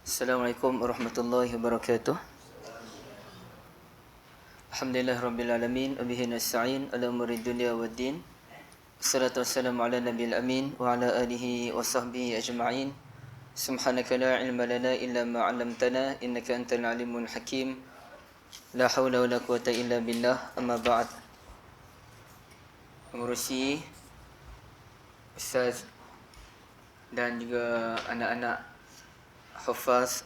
Assalamualaikum warahmatullahi wabarakatuh. Alhamdulillah rabbil alamin, wabihi nasta'in ala umuri dunya waddin. Wassalatu wassalamu ala nabiyil amin wa ala alihi wa sahbihi ajma'in. Subhanaka la ilma lana illa ma 'allamtana innaka antal alimul hakim. La haula wala quwata illa billah. Amma ba'd. Mengurusi ustaz dan juga anak-anak hufaz,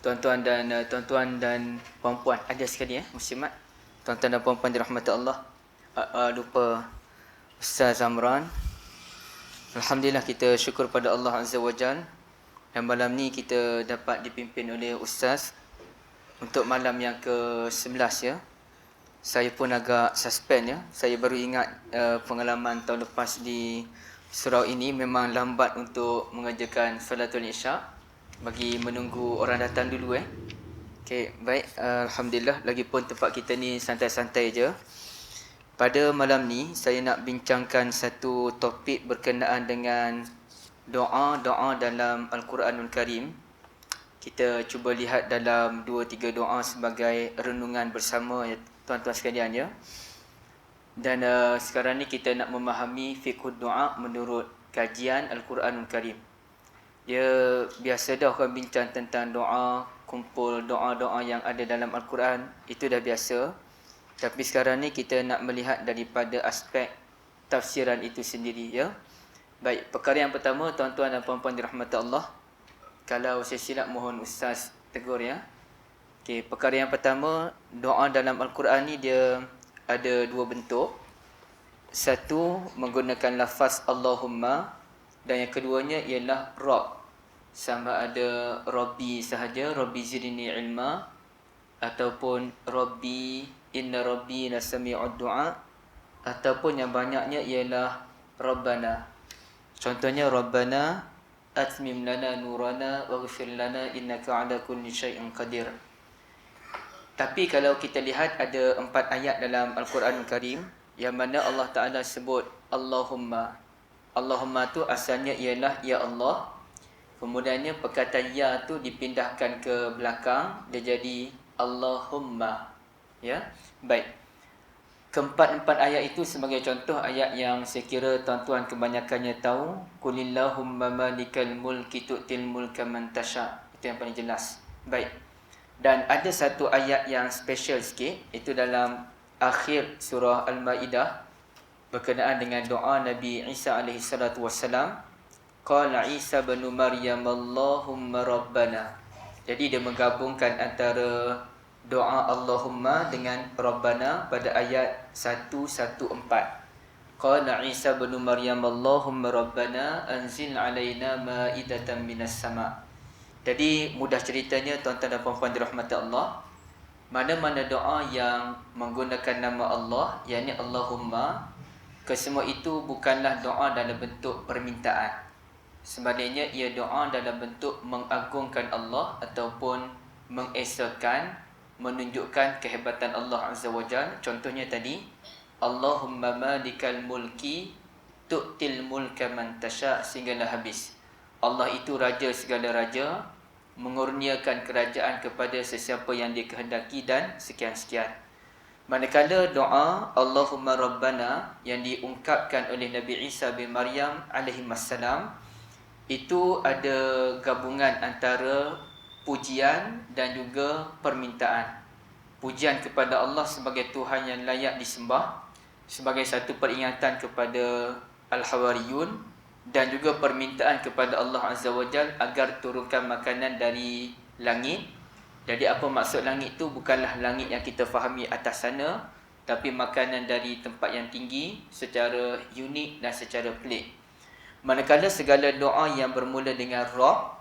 tuan-tuan dan puan-puan ada sekali muslimat, tuan-tuan dan puan-puan dirahmati Allah. Lupa Ustaz Amran. Alhamdulillah, kita syukur pada Allah Azza wa Jal, dan malam ni kita dapat dipimpin oleh Ustaz untuk malam yang ke-11 ya. Saya pun agak suspend ya. Saya baru ingat pengalaman tahun lepas di surau ini memang lambat untuk mengerjakan salatul isyak, bagi menunggu orang datang dulu Okey, baik, alhamdulillah, lagipun tempat kita ni santai-santai je. Pada malam ni saya nak bincangkan satu topik berkenaan dengan doa-doa dalam Al-Quranul Karim. Kita cuba lihat dalam 2-3 doa sebagai renungan bersama ya, tuan-tuan sekalian ya. Dan sekarang ni kita nak memahami fiqh doa menurut kajian Al-Quranul Karim. Dia biasa dah orang bincang tentang doa, kumpul doa-doa yang ada dalam Al-Quran, itu dah biasa. Tapi sekarang ni kita nak melihat daripada aspek tafsiran itu sendiri ya. Baik, perkara yang pertama, tuan-tuan dan puan-puan dirahmati Allah, kalau saya silap mohon Ustaz tegur ya. Okey, perkara yang pertama, doa dalam Al-Quran ni dia ada dua bentuk. Satu menggunakan lafaz Allahumma, dan yang keduanya ialah Rabb. Sama ada Rabbi sahaja, Rabbi zidni ilma, ataupun Rabbi inna Rabbi lasami'ud du'a, ataupun yang banyaknya ialah Rabbana. Contohnya Rabbana atmim lana nurana waghfir lana innaka ala kulli syai'in qadir. Tapi kalau kita lihat ada 4 ayat dalam Al-Quran Karim yang mana Allah Ta'ala sebut Allahumma. Allahumma tu asalnya ialah Ya Allah. Kemudiannya perkataan Ya tu dipindahkan ke belakang, dia jadi Allahumma. Ya, baik. Keempat-empat ayat itu sebagai contoh ayat yang saya kira tuan-tuan kebanyakannya tahu. Qulillahumma malikal mulki tu'til mulka man tasha. Itu yang paling jelas. Baik. Dan ada satu ayat yang special sikit, itu dalam akhir surah Al-Maidah berkenaan dengan doa Nabi Isa alaihi salatu wassalam. Qala Isa bin Maryam Allahumma Rabbana. Jadi dia menggabungkan antara doa Allahumma dengan Rabbana pada ayat 114. Qala Isa bin Maryam Allahumma Rabbana anzil alaina ma'idatan minas sama'. Jadi mudah ceritanya tuan-tuan dan puan-puan dirahmati Allah, mana-mana doa yang menggunakan nama Allah, yakni Allahumma, kesemua itu bukanlah doa dalam bentuk permintaan. Sebaliknya ia doa dalam bentuk mengagungkan Allah ataupun mengesakan, menunjukkan kehebatan Allah Azza wa Jalla. Contohnya tadi, Allahumma malikal mulki tu'til mulka man tasha, sehinggalah habis. Allah itu raja segala raja, mengurniakan kerajaan kepada sesiapa yang dia kehendaki, dan sekian-sekian. Manakala doa Allahumma Rabbana yang diungkapkan oleh Nabi Isa bin Maryam alaihissalam, itu ada gabungan antara pujian dan juga permintaan. Pujian kepada Allah sebagai Tuhan yang layak disembah, sebagai satu peringatan kepada Al-Hawariyun, dan juga permintaan kepada Allah Azza wa Jal agar turunkan makanan dari langit. Jadi apa maksud langit tu? Bukanlah langit yang kita fahami atas sana, tapi makanan dari tempat yang tinggi secara unik dan secara pelik. Manakala segala doa yang bermula dengan Rabb,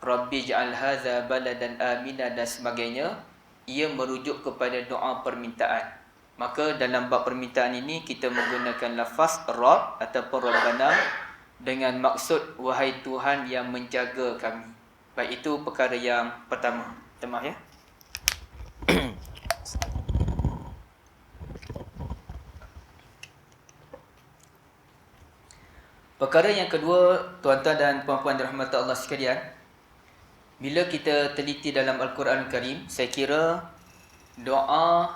Rabbi ja'al hadza baladan amina dan sebagainya, ia merujuk kepada doa permintaan. Maka dalam bab permintaan ini kita menggunakan lafaz Rabb ataupun Rabbana dengan maksud wahai Tuhan yang menjaga kami. Baik, itu perkara yang pertama. Maaf ya. Perkara yang kedua, tuan-tuan dan puan-puan dirahmati Allah sekalian, Bila kita teliti dalam Al-Quran Karim, saya kira doa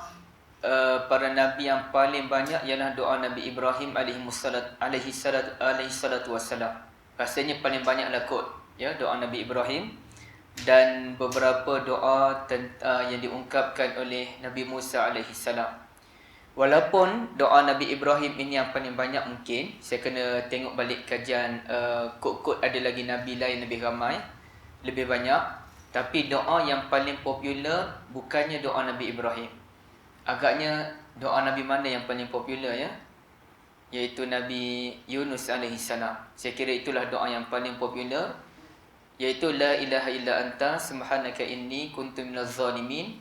para nabi yang paling banyak ialah doa Nabi Ibrahim alaihi salatu wassalam. Rasanya paling banyaklah kot ya doa Nabi Ibrahim, dan beberapa doa yang diungkapkan oleh Nabi Musa alaihi salam. Walaupun doa Nabi Ibrahim ini yang paling banyak, mungkin saya kena tengok balik kajian kod-kod, ada lagi nabi lain lebih ramai, lebih banyak. Tapi doa yang paling popular bukannya doa Nabi Ibrahim. Agaknya doa Nabi mana yang paling popular ya? Iaitu Nabi Yunus alaihi salam. Saya kira itulah doa yang paling popular, iaitu la ilaha illa anta subhanaka inni kuntu minaz zalimin.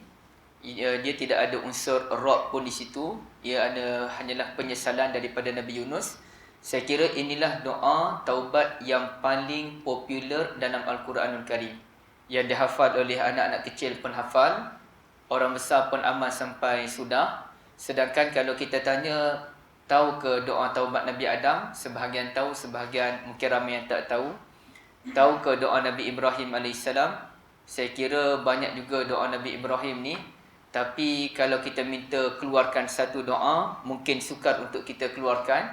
Dia tidak ada unsur Rabb pun di situ. Ia hanyalah penyesalan daripada Nabi Yunus. Saya kira inilah doa taubat yang paling popular dalam Al-Quranul Karim, yang dihafal oleh anak-anak kecil pun hafal, orang besar pun amal sampai sudah. Sedangkan kalau kita tanya, tahu ke doa taubat Nabi Adam? Sebahagian tahu, sebahagian mungkin ramai yang tak tahu. Tahu ke doa Nabi Ibrahim AS? Saya kira banyak juga doa Nabi Ibrahim ni. Tapi kalau kita minta keluarkan satu doa, mungkin sukar untuk kita keluarkan.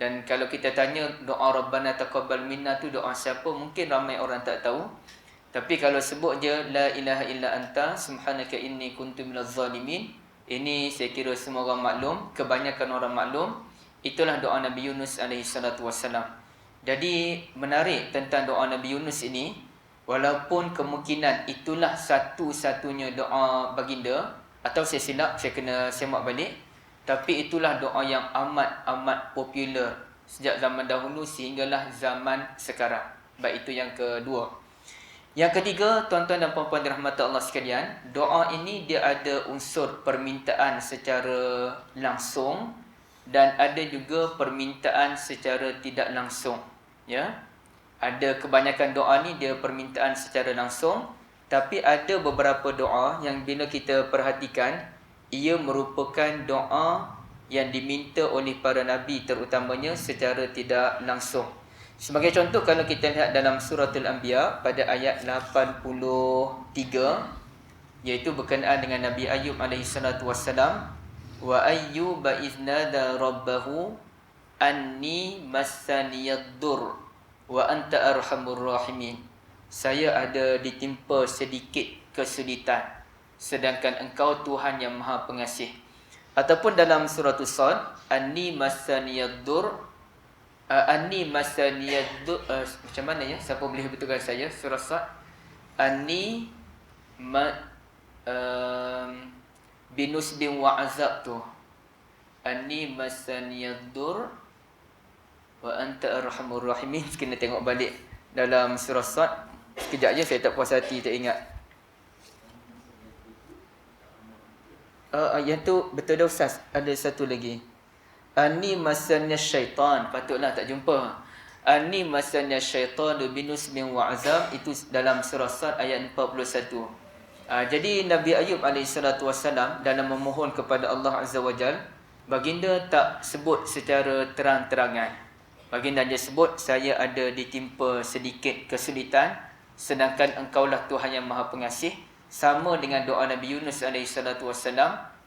Dan kalau kita tanya doa Rabbana taqabbal minna tu doa siapa, mungkin ramai orang tak tahu. Tapi kalau sebut je la ilaha illa anta subhanaka inni kuntu minaz zalimin, ini saya kira semua orang maklum, kebanyakan orang maklum. Itulah doa Nabi Yunus alaihi salatu wassalam. Jadi menarik tentang doa Nabi Yunus ini, walaupun kemungkinan itulah satu-satunya doa baginda, atau saya silap, saya kena semak balik, tapi itulah doa yang amat popular sejak zaman dahulu sehinggalah zaman sekarang. Baik, itu yang kedua. Yang ketiga, tuan-tuan dan puan-puan dirahmati Allah sekalian, doa ini dia ada unsur permintaan secara langsung dan ada juga permintaan secara tidak langsung. Ya, ada kebanyakan doa ni dia permintaan secara langsung, tapi ada beberapa doa yang bila kita perhatikan, ia merupakan doa yang diminta oleh para nabi terutamanya secara tidak langsung. Sebagai contoh, kalau kita lihat dalam suratul Anbiya pada ayat 83, iaitu berkenaan dengan Nabi Ayub alaihi salatu wassalam, wa ayyuba iznada rabbahu anni massaniyad-dur wa anta arhamur rahimin. Saya ada ditimpa sedikit kesulitan, sedangkan engkau Tuhan yang Maha Pengasih. Ataupun dalam surah As-Sad, anni massaniyad-dur, macam mana ya? Siapa boleh betulkan saya surah As-Sad? Anni binusbin wa azab tu. Anni massaniyad-dur wa anta arhamur rahimin. Kena tengok balik dalam surah Sad. Sekejap je, saya tak puas hati, tak ingat. Yang tu betul dah Ustaz. Ada satu lagi. Ani masanya syaitan. Patutlah tak jumpa. Ani masanya syaitan binusbin wa azab. Itu dalam surah Sad ayat 41. Jadi Nabi Ayub AS dalam memohon kepada Allah Azza wa Jal, baginda tak sebut secara terang-terangan. Baginda dia sebut, saya ada ditimpa sedikit kesulitan, sedangkan engkaulah Tuhan yang Maha Pengasih. Sama dengan doa Nabi Yunus AS,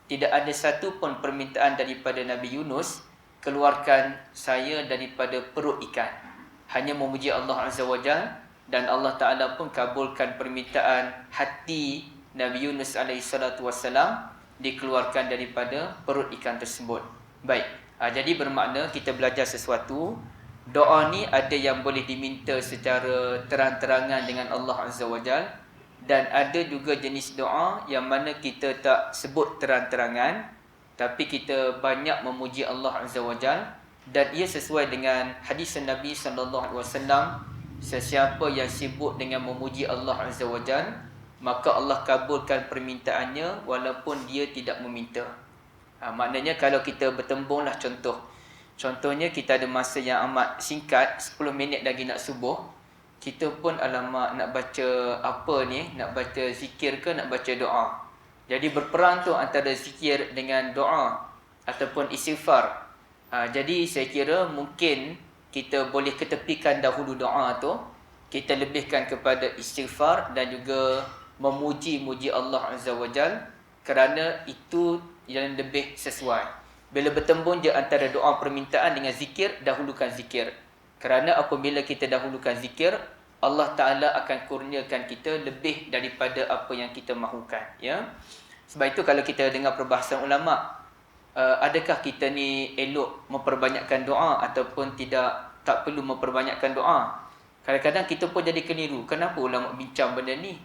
tidak ada satu pun permintaan daripada Nabi Yunus, keluarkan saya daripada perut ikan. Hanya memuji Allah Azza wa Jal, dan Allah Ta'ala pun kabulkan permintaan hati Nabi Yunus AS dikeluarkan daripada perut ikan tersebut. Baik, jadi bermakna kita belajar sesuatu. Doa ni ada yang boleh diminta secara terang-terangan dengan Allah Azza wa Jal, dan ada juga jenis doa yang mana kita tak sebut terang-terangan, tapi kita banyak memuji Allah Azza wa Jal, dan ia sesuai dengan hadis Nabi SAW, sesiapa yang sibuk dengan memuji Allah Azza wa Jal, maka Allah kabulkan permintaannya walaupun dia tidak meminta. Maknanya kalau kita bertembunglah Contohnya kita ada masa yang amat singkat, 10 minit lagi nak subuh. Kita pun alamak nak baca apa ni, nak baca zikir ke nak baca doa. Jadi berperang tu antara zikir dengan doa ataupun istighfar. Jadi saya kira mungkin kita boleh ketepikan dahulu doa tu. kita lebihkan kepada istighfar dan juga memuji-muji Allah Azza wa Jal, kerana itu yang lebih sesuai. Bila bertembung je antara doa permintaan dengan zikir, dahulukan zikir. Kerana apabila kita dahulukan zikir, Allah Ta'ala akan kurniakan kita lebih daripada apa yang kita mahukan. Ya? Sebab itu kalau kita dengar perbahasan ulama', adakah kita ni elok memperbanyakkan doa ataupun tak perlu memperbanyakkan doa? Kadang-kadang kita pun jadi keliru. Kenapa ulama' bincang benda ni?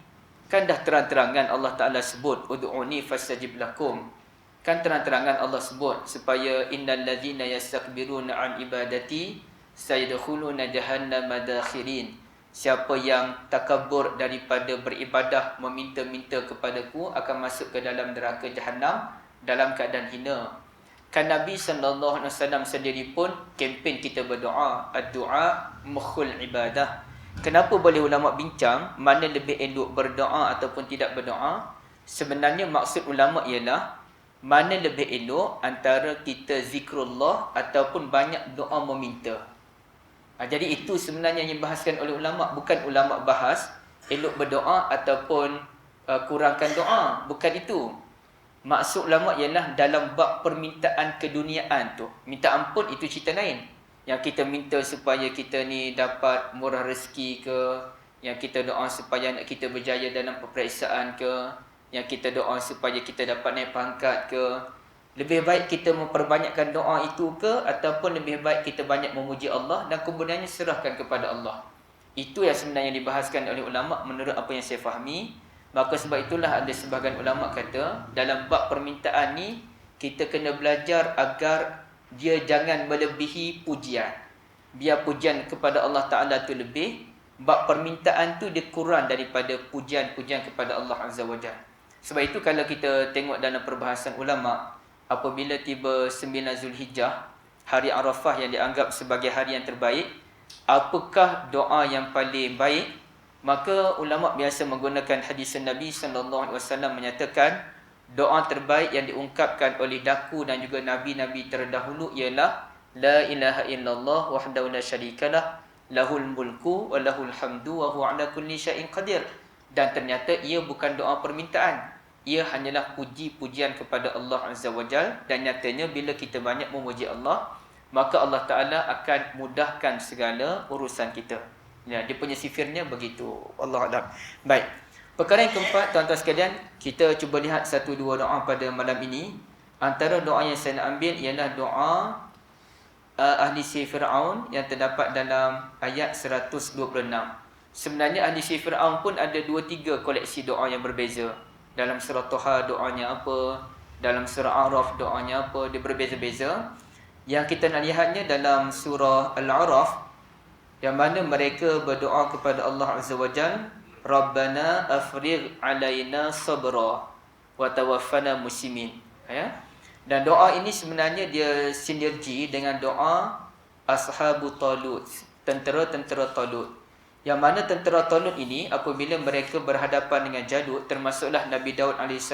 Kan dah terang-terangan Allah Ta'ala sebut, ud'uni fastajib lakum. Kan terang-terangan Allah sebut supaya innal ladzina yastakbiruna an ibadati sayadkhuluna jahannama dakhirin. Siapa yang takabur daripada beribadah, meminta-minta kepadaku, akan masuk ke dalam neraka Jahannam dalam keadaan hina. Kan Nabi sallallahu alaihi wasallam sendiri pun kempen kita berdoa, ad-du'a mukhul ibadah. Kenapa boleh ulama bincang mana lebih elok berdoa ataupun tidak berdoa? Sebenarnya maksud ulama ialah mana lebih elok antara kita zikrullah ataupun banyak doa meminta. Jadi itu sebenarnya yang dibahaskan oleh ulama'. Bukan ulama' bahas elok berdoa ataupun kurangkan doa. Bukan itu. Maksud ulama' ialah dalam bab permintaan keduniaan tu. Minta ampun itu cerita lain. Yang kita minta supaya kita ni dapat murah rezeki ke, yang kita doa supaya anak kita berjaya dalam peperiksaan ke, yang kita doa supaya kita dapat naik pangkat ke. Lebih baik kita memperbanyakkan doa itu ke, ataupun lebih baik kita banyak memuji Allah dan kemudiannya serahkan kepada Allah. Itu yang sebenarnya dibahaskan oleh ulama' menurut apa yang saya fahami. Maka sebab itulah ada sebahagian ulama' kata dalam bab permintaan ni kita kena belajar agar dia jangan melebihi pujian. Biar pujian kepada Allah Ta'ala tu lebih, bab permintaan tu dia kurang daripada pujian-pujian kepada Allah Azza wa Jalla. Sebab itu kalau kita tengok dalam perbahasan ulama', apabila tiba 9 Zulhijjah, hari Arafah yang dianggap sebagai hari yang terbaik, apakah doa yang paling baik? Maka ulama' biasa menggunakan hadis Nabi sallallahu alaihi wasallam menyatakan doa terbaik yang diungkapkan oleh daku dan juga nabi-nabi terdahulu ialah la ilaha illallah wahdahu la syarikalah lahul mulku wa lahul hamdu wa huwa ala kulli syai'in qadir. Dan ternyata ia bukan doa permintaan. Ia hanyalah puji-pujian kepada Allah Azza wa Jal. Dan nyatanya bila kita banyak memuji Allah, maka Allah Ta'ala akan mudahkan segala urusan kita. Ya, dia punya sifirnya begitu. Allah A'lam. Baik. Perkara yang keempat, tuan-tuan sekalian, kita cuba lihat satu dua doa pada malam ini. Antara doa yang saya nak ambil ialah doa ahli sihir Fir'aun yang terdapat dalam ayat 126. Sebenarnya ahli sihir Fir'aun pun ada 2-3 koleksi doa yang berbeza. Dalam surah Toha doanya apa, dalam surah A'raf doanya apa, dia berbeza-beza. Yang kita nak lihatnya dalam surah Al-A'raf, yang mana mereka berdoa kepada Allah Azza wa Jal, Rabbana afrigh alaina sabra wa tawaffana muslimin. Ya? Dan doa ini sebenarnya dia sinergi dengan doa Ashabu Talut, tentera-tentera Talut. Yang mana tentera Talut ini apabila mereka berhadapan dengan Jalut, termasuklah Nabi Daud AS,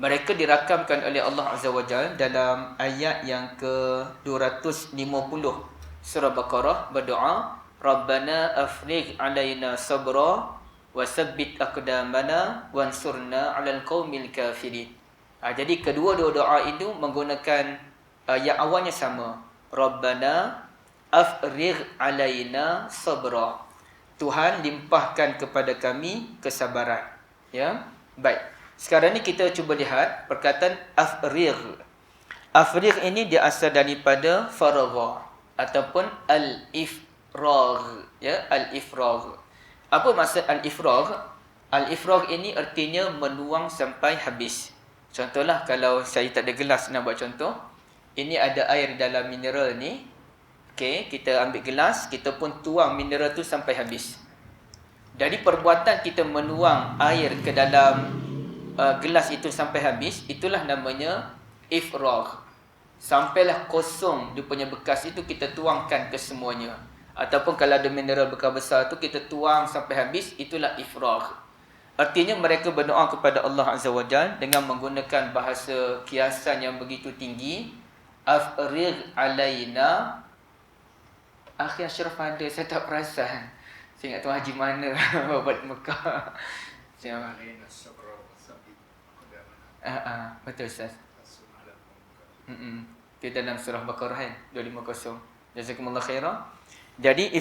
mereka dirakamkan oleh Allah Azza wa Jalla dalam ayat yang ke-250 surah Baqarah berdoa, Rabbana afrigh alaina sabra wa sabbit aqdamana wansurna 'alal qaumil kafirin. Jadi kedua-dua doa itu menggunakan yang awalnya sama. Rabbana afrigh alaina sabra. Tuhan limpahkan kepada kami kesabaran. Ya. Baik. Sekarang ni kita cuba lihat perkataan afrigh. Afrigh ini dia asal daripada faragha ataupun al-ifragh, ya, al-ifragh. Apa maksud al-ifragh? Al-ifragh ini artinya menuang sampai habis. Contohlah kalau saya tak ada gelas nak buat contoh. Ini ada air dalam mineral ni. Okey, kita ambil gelas, kita pun tuang mineral tu sampai habis. Dari perbuatan kita menuang air ke dalam gelas itu sampai habis, itulah namanya ifragh. Sampailah kosong dia punya bekas itu, kita tuangkan ke semuanya. Ataupun kalau ada mineral bekas besar tu kita tuang sampai habis, itulah ifragh. Artinya mereka berdoa kepada Allah Azza wa Jalla dengan menggunakan bahasa kiasan yang begitu tinggi. Afrigh alaina Akhir Ashraf ada, saya tak perasan. Saya ingat Tuan Haji mana buat Mekah. Saya betul Ustaz. Itu dalam surah Baqarah kan 250. Jazakumullah khairan. Jadi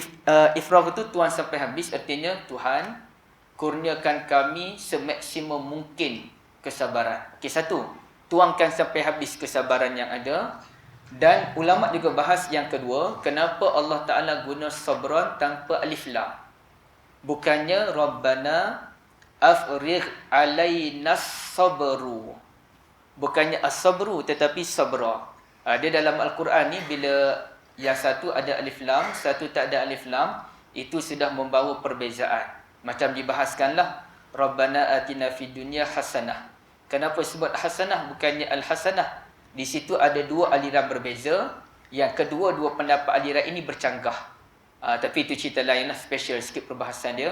ifragh itu Tuhan sampai habis, artinya Tuhan kurniakan kami semaksimum mungkin kesabaran. Okey, satu, tuangkan sampai habis kesabaran yang ada. Dan ulama juga bahas yang kedua, kenapa Allah Taala guna sabran tanpa alif lam. Bukannya Rabbana afrigh alaina sabru. Bukannya as-sabru tetapi sabra. Dia dalam Al-Quran ni bila yang satu ada alif lam, satu tak ada alif lam, itu sudah membawa perbezaan. Macam dibahaskanlah Rabbana atina fid dunya hasanah. Kenapa sebut hasanah bukannya al-hasanah? Di situ ada dua aliran berbeza. Yang kedua, dua pendapat aliran ini bercanggah. Tapi itu cerita lain lah, special sikit perbahasan dia.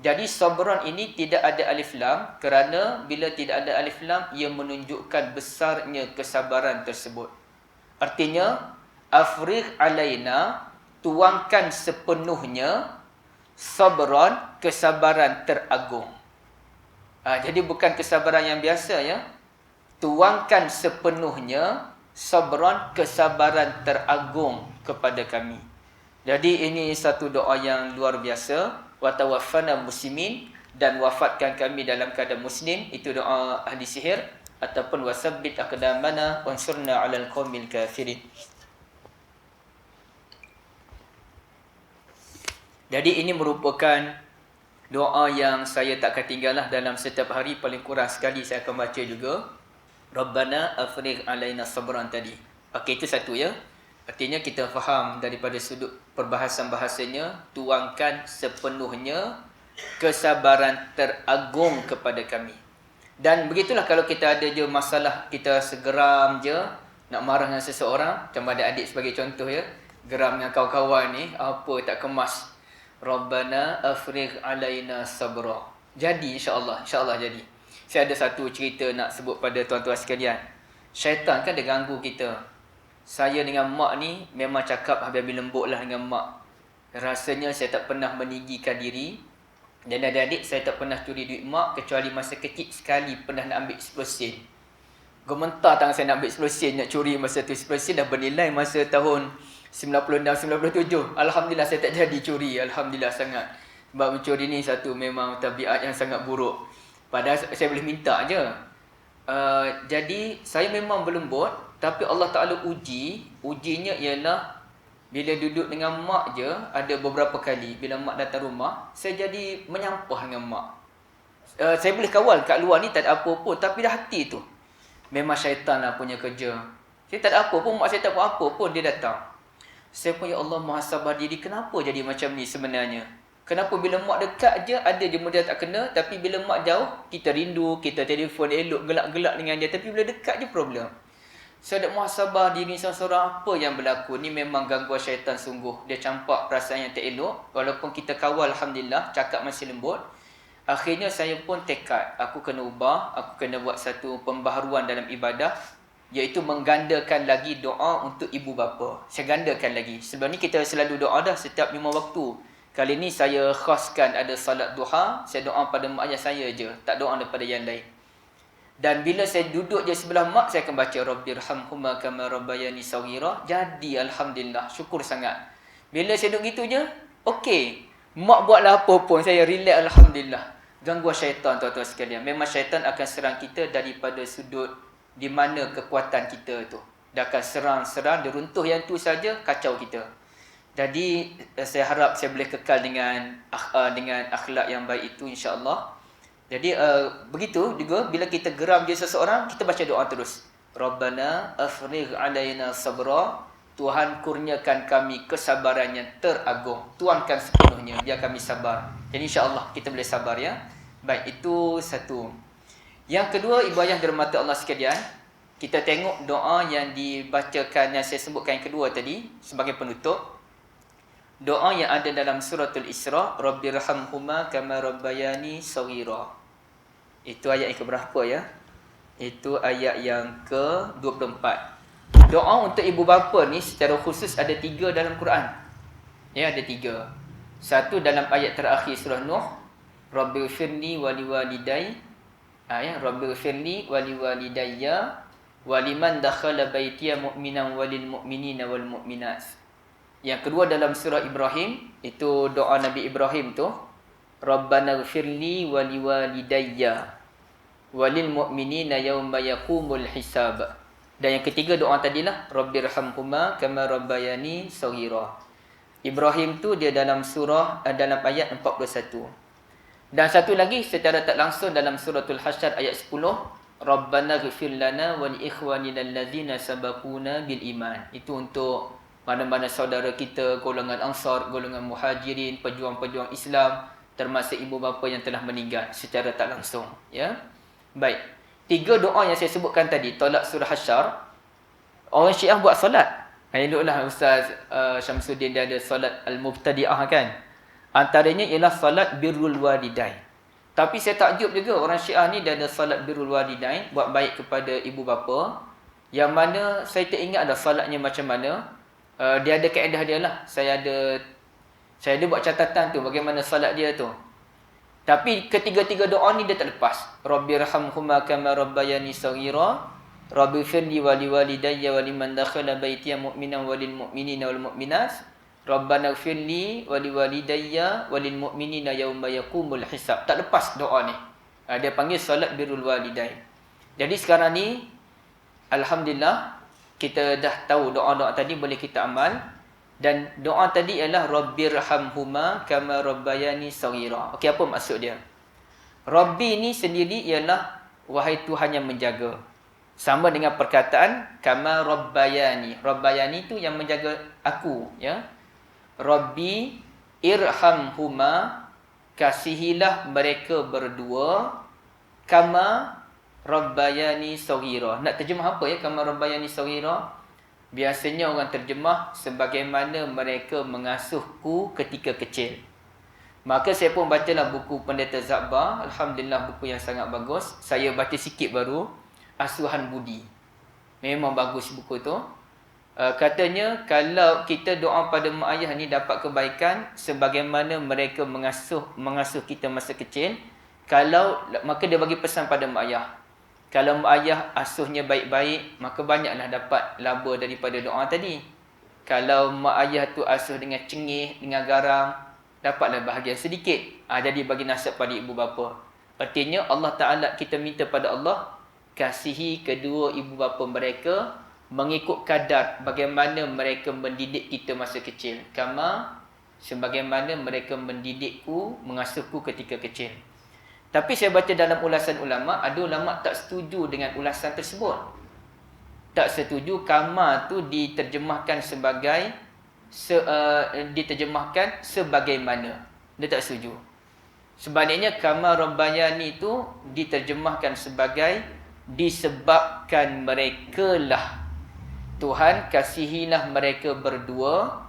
Jadi sabran ini tidak ada alif lam kerana bila tidak ada alif lam ia menunjukkan besarnya kesabaran tersebut. Artinya afrigh alaina, tuangkan sepenuhnya sabran, kesabaran teragung. Jadi bukan kesabaran yang biasa ya. Tuangkan sepenuhnya sabran, kesabaran teragung kepada kami. Jadi ini satu doa yang luar biasa. Wa tawaffana muslimin, dan wafatkan kami dalam keadaan muslim. Itu doa ahli sihir. Ataupun wasabbit aqdamana wansurna 'alal qaumil kafirin. Jadi ini merupakan doa yang saya tak akan tinggallah dalam setiap hari, paling kurang sekali saya akan baca juga. Rabbana afrigh alaina sabran tadi. Okey, itu satu ya. Artinya kita faham daripada sudut perbahasan bahasanya, tuangkan sepenuhnya kesabaran teragung kepada kami. Dan begitulah kalau kita ada je masalah, kita segeram je nak marah dengan seseorang, macam adik-adik sebagai contoh ya, geram dengan kawan-kawan ni, apa tak kemas, Rabbana afrigh alaina sabra. Jadi insya-Allah jadi. Saya ada satu cerita nak sebut pada tuan-tuan sekalian. Syaitan kan dia ganggu kita. Saya dengan mak ni memang cakap habis-habis lembut lah dengan mak. Rasanya saya tak pernah meninggikan diri. Dan adik-adik saya tak pernah curi duit mak, kecuali masa kecil sekali pernah nak ambil 10 sen. Gementar tangan saya nak ambil 10 sen, nak curi masa tu 10 sen dah bernilai masa tahun 96-97. Alhamdulillah saya tak jadi curi. Alhamdulillah sangat. Sebab mencuri ni satu memang tabiat yang sangat buruk. Padahal saya boleh minta je. Jadi saya memang berlembut. Tapi Allah Ta'ala ujinya ialah bila duduk dengan mak je, ada beberapa kali bila mak datang rumah, saya jadi menyampah dengan mak. Saya boleh kawal kat luar ni tak ada apa-apa, tapi dah hati tu memang syaitan lah punya kerja. Saya tak ada apa pun, mak saya tak buat apa pun, dia datang. Saya pun, ya Allah, maha sabar diri, kenapa jadi macam ni sebenarnya? Kenapa bila mak dekat je, ada je benda tak kena, tapi bila mak jauh, kita rindu, kita telefon elok, gelak-gelak dengan dia, tapi bila dekat je problem. Saya tak muhasabah diri seorang-seorang, apa yang berlaku ni memang gangguan syaitan sungguh. Dia campak perasaan yang tak elok. Walaupun kita kawal, Alhamdulillah, cakap masih lembut. Akhirnya saya pun tekad, aku kena ubah, aku kena buat satu pembaharuan dalam ibadah, iaitu menggandakan lagi doa untuk ibu bapa. Saya gandakan lagi. Sebelum ni kita selalu doa dah setiap 5 waktu. Kali ni saya khaskan ada salat duha, saya doa pada mak ayah saya je, tak doa daripada yang lain. Dan bila saya duduk je sebelah mak, saya akan baca Rabbirhamhuma kama rabbayani saghira. Jadi alhamdulillah, syukur sangat. Bila saya duduk gitu je, okey. Mak buatlah apa pun, saya relax alhamdulillah. Gangguan syaitan tuan-tuan sekalian. Memang syaitan akan serang kita daripada sudut di mana kekuatan kita tu. Dia akan serang, dia runtuh yang tu saja, kacau kita. Jadi saya harap saya boleh kekal dengan akhlak yang baik itu insya-Allah. Jadi begitu juga bila kita geram je seseorang, kita baca doa terus. Rabbana afrigh alaina sabra. Tuhan kurniakan kami kesabaran yang teragung. Tuangkan sepenuhnya biar kami sabar. Jadi insya-Allah kita boleh sabar ya. Baik, itu satu. Yang kedua, ibu ayah dirahmati Allah sekalian, kita tengok doa yang dibacakan yang saya sebutkan yang kedua tadi sebagai penutup. Doa yang ada dalam suratul Isra, Rabbirhamhuma kama rabbayani saghira. Itu ayat yang keberapa ya? Itu ayat yang ke-24. Doa untuk ibu bapa ni secara khusus ada 3 dalam Quran. Ya, ada 3. Satu dalam ayat terakhir surah Nuh, Rabbighfirli wa liwalidayya. Ya, Rabbighfirli wa liwalidayya wa liman dakhala baitiya mu'minan walil mu'minina wal mu'minat. Yang kedua dalam surah Ibrahim, itu doa Nabi Ibrahim tu, Rabbanaghfirli wa liwalidayya walil mu'minina yauma yaqumul hisab. Dan yang ketiga doa tadilah, Rabbirhamhuma kama rabbayani shaghira. Ibrahim tu dia dalam surah dalam ayat 41. Dan satu lagi secara tak langsung dalam suratul Hasyr ayat 10, Rabbanaghfir lana wa li ikhwanina allazina sabaquna bil iman. Itu untuk mana-mana saudara kita, golongan Ansar, golongan Muhajirin, pejuang-pejuang Islam, termasuk ibu bapa yang telah meninggal secara tak langsung, ya. Baik. 3 doa yang saya sebutkan tadi, tolak surah Hasyr. Orang Syiah buat solat. Eloklah Ustaz Syamsuddin dia ada solat al-mubtadi'ah kan. Antaranya ialah solat birrul walidain. Tapi saya takjub juga orang Syiah ni dia ada solat birrul walidain, buat baik kepada ibu bapa. Yang mana saya tak ingat dah solatnya macam mana. Dia ada kaedah dia lah. Saya ada buat catatan tu bagaimana solat dia tu. Tapi ketiga-tiga doa ni dia tak lepas. Rabbirhamhuma kama rabbayani shaghira, Rabbighfirli wa liwalidayya wa liman dakhala baitiya mu'minan walil mu'minina wal mu'minat, Rabbanaghfirli wa liwalidayya walil mu'minina yauma yaqumul hisab. Tak lepas doa ni. Dia panggil solat birrul walidain. Jadi sekarang ni alhamdulillah kita dah tahu doa-doa tadi boleh kita amal. Dan doa tadi ialah Rabbirhamhuma kama rabbayani shaghira. Okey, apa maksud dia? Rabbi ni sendiri ialah wahai Tuhan yang menjaga. Sama dengan perkataan kama rabbayani. Rabbayani tu yang menjaga aku, ya. Rabbi irhamhuma, kasihilah mereka berdua kama rabbayani shaghira. Nak terjemah apa ya kama rabbayani shaghira? Biasanya orang terjemah sebagaimana mereka mengasuhku ketika kecil. Maka saya pun bacalah buku Pendeta Zakbar. Alhamdulillah buku yang sangat bagus. Saya baca sikit baru. Asuhan Budi. Memang bagus buku tu. Katanya kalau kita doa pada mak ayah ni dapat kebaikan sebagaimana mereka mengasuh kita masa kecil. Maka dia bagi pesan pada mak ayah. Kalau mak ayah asuhnya baik-baik, maka banyaklah dapat laba daripada doa tadi. Kalau mak ayah tu asuh dengan cengih, dengan garang, dapatlah bahagian sedikit. Jadi bagi nasihat pada ibu bapa. Artinya Allah Ta'ala, kita minta pada Allah, kasihi kedua ibu bapa mereka mengikut kadar bagaimana mereka mendidik kita masa kecil. Kama sebagaimana mereka mendidikku, mengasuhku ketika kecil. Tapi saya baca dalam ulasan ulama, ada ulama tak setuju dengan ulasan tersebut. Tak setuju kama tu diterjemahkan diterjemahkan sebagaimana. Dia tak setuju. Sebaliknya kama rabbayani tu diterjemahkan sebagai disebabkan merekalah. Tuhan kasihilah mereka berdua,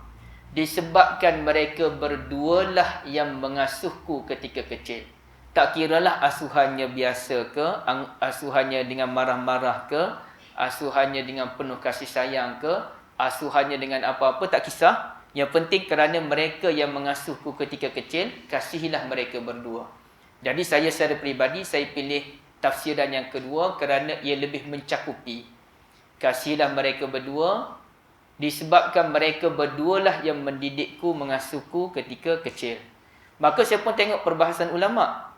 disebabkan mereka berdualah yang mengasuhku ketika kecil. Tak kiralah asuhannya biasa ke, asuhannya dengan marah-marah ke, asuhannya dengan penuh kasih sayang ke, asuhannya dengan apa-apa, tak kisah. Yang penting kerana mereka yang mengasuhku ketika kecil, kasihilah mereka berdua. Jadi saya secara peribadi, saya pilih tafsiran yang kedua kerana ia lebih mencakupi. Kasihilah mereka berdua, disebabkan mereka berdualah yang mendidikku, mengasuhku ketika kecil. Maka saya pun tengok perbahasan ulama'.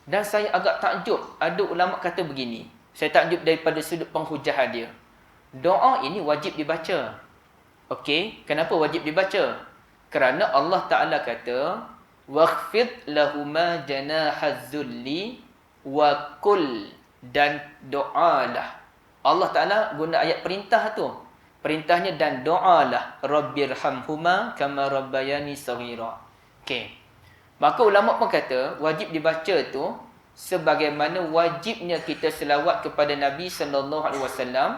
Dan saya agak takjub. Ada ulama' kata begini. Saya takjub daripada sudut penghujahan dia. Doa ini wajib dibaca. Okey, kenapa wajib dibaca? Kerana Allah Ta'ala kata, wakhfid lahuma janahaz zulli wa kul, dan doalah. Allah Ta'ala guna ayat perintah tu. Perintahnya dan doalah. Rabbirhamhuma kama rabbayani shaghira. Okey. Maka ulama pun kata wajib dibaca tu sebagaimana wajibnya kita selawat kepada Nabi sallallahu alaihi wasallam.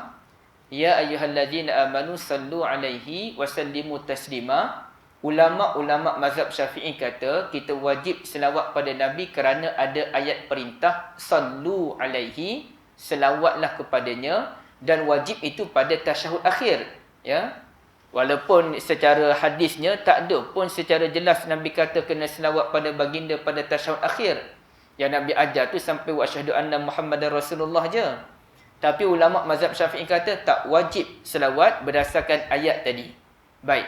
Ya ayyuhallazina amanu sallu alaihi wasallimu taslima. Ulama-ulama mazhab Syafi'i kata kita wajib selawat pada Nabi kerana ada ayat perintah sallu alaihi, selawatlah kepadanya, dan wajib itu pada tasyahud akhir, ya. Walaupun secara hadisnya tak ada pun secara jelas Nabi kata kena selawat pada baginda pada tasyahud akhir. Yang Nabi ajar tu sampai wa asyhadu anna Muhammadar Rasulullah je. Tapi ulama mazhab Syafi'i kata tak wajib selawat berdasarkan ayat tadi. Baik.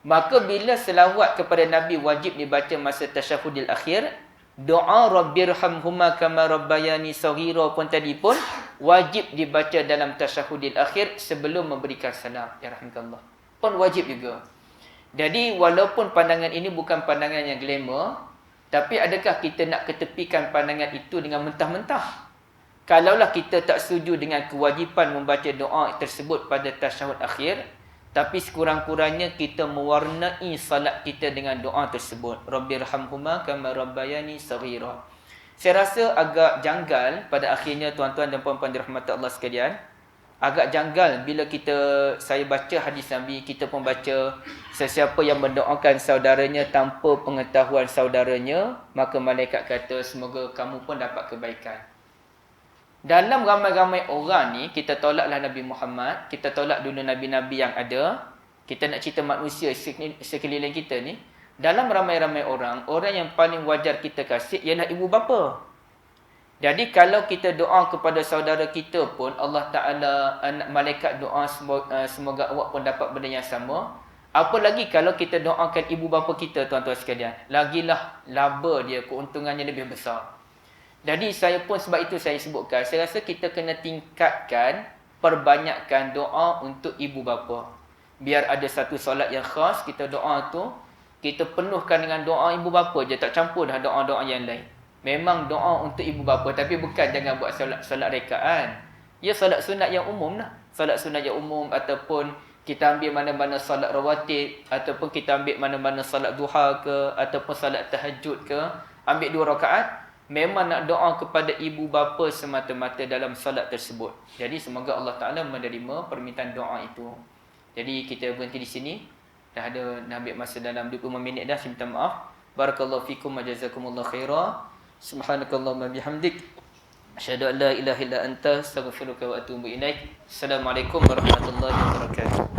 Maka bila selawat kepada Nabi wajib dibaca masa tasyahudil akhir, doa rabbirhamhuma kama rabbayani saghira pun tadi pun wajib dibaca dalam tasyahudil akhir sebelum memberikan salam. Ya rahmatullah. Pun wajib juga. Jadi walaupun pandangan ini bukan pandangan yang glamour, tapi adakah kita nak ketepikan pandangan itu dengan mentah-mentah? Kalaulah kita tak setuju dengan kewajipan membaca doa tersebut pada tasyahud akhir, tapi sekurang-kurangnya kita mewarnai salat kita dengan doa tersebut. Rabbirhamhuma kama rabbayani saghira. Saya rasa agak janggal pada akhirnya tuan-tuan dan puan-puan dirahmati Allah sekalian. Agak janggal bila saya baca hadis Nabi, kita pun baca sesiapa yang mendoakan saudaranya tanpa pengetahuan saudaranya, maka malaikat kata semoga kamu pun dapat kebaikan. Dalam ramai-ramai orang ni, kita tolaklah Nabi Muhammad, kita tolak dulu Nabi-Nabi yang ada, kita nak cerita manusia sekeliling kita ni, dalam ramai-ramai orang yang paling wajar kita kasih ialah ibu bapa. Jadi kalau kita doa kepada saudara kita pun, Allah Ta'ala, malaikat doa semoga awak pun dapat benda yang sama. Apa lagi kalau kita doakan ibu bapa kita, tuan-tuan sekalian. Lagilah laba dia, keuntungannya lebih besar. Jadi saya pun sebab itu saya sebutkan, saya rasa kita kena tingkatkan, perbanyakkan doa untuk ibu bapa. Biar ada satu solat yang khas, kita doa tu, kita penuhkan dengan doa ibu bapa je, tak campur dah doa-doa yang lain. Memang doa untuk ibu bapa, tapi bukan jangan buat solat rekaan. Ya solat sunat yang umum lah. Solat sunat yang umum, ataupun kita ambil mana-mana solat rawatib, ataupun kita ambil mana-mana solat duha ke, ataupun solat tahajud ke, ambil 2 rakaat. Memang nak doa kepada ibu bapa semata-mata dalam solat tersebut. Jadi semoga Allah Ta'ala menerima permintaan doa itu. Jadi kita berhenti di sini. Dah ada nak ambil masa dalam 25 minit dah, saya minta maaf. Barakallahu fikum wa jazakumullahu khairah. Subhanakallahumma bihamdik, asyhadu an la ilaha illa anta, astaghfiruka wa atubu ilaik. Assalamualaikum warahmatullahi wabarakatuh.